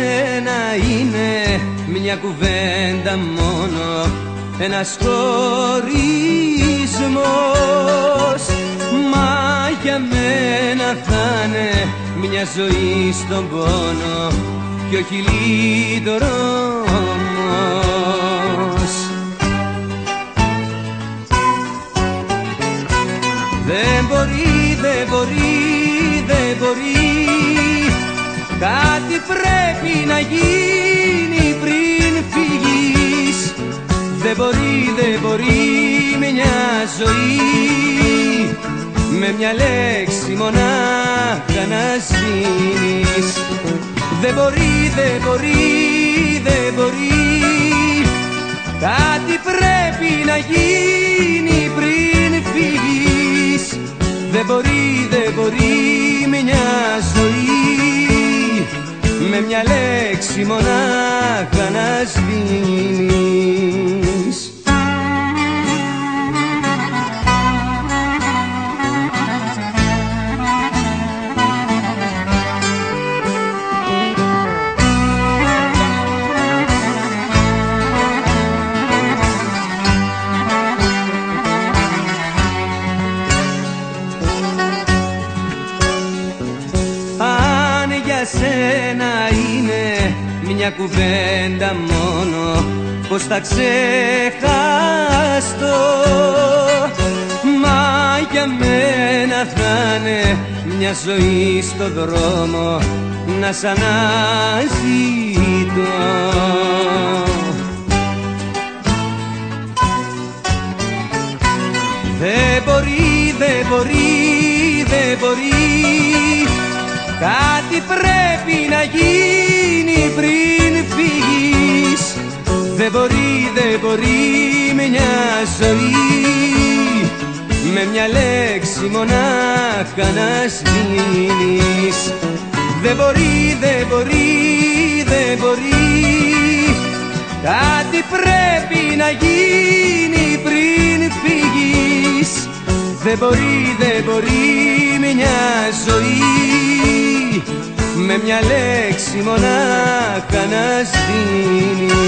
σένα είναι μια κουβέντα μόνο, ένας χωρισμός. Μα για μένα θα είναι μια ζωή στον πόνο κι όχι λύτρομος. Δεν μπορεί, δεν μπορεί, δεν μπορεί, κάτι πρέπει να γίνει πριν φύγεις. Δεν μπορεί, δεν μπορεί μια ζωή με μια λέξη μονάχα να σβήνεις. Δεν μπορεί, δεν μπορεί, δεν μπορεί, κάτι πρέπει να γίνει πριν φύγεις. Δεν μπορεί, δεν μπορεί μια ζωή με μια λέξη μονάχα να σβήνεις. Σένα είναι μια κουβέντα μόνο, πως θα ξεχαστώ. Μα για μένα θα είναι μια ζωή στο δρόμο να σ' αναζητώ. Δεν μπορεί, δεν μπορεί, δεν μπορεί, κάτι πρέπει να γίνει πριν φύγεις. Δεν μπορεί, δεν μπορεί μια ζωή με μια λέξη μονάχα να σβήνεις. Δεν μπορεί, δεν μπορεί, δεν μπορεί, κάτι πρέπει να γίνει πριν φύγεις. Δεν μπορεί, δεν μπορεί μια ζωή, με μια λέξη μονάχα να σβήνει.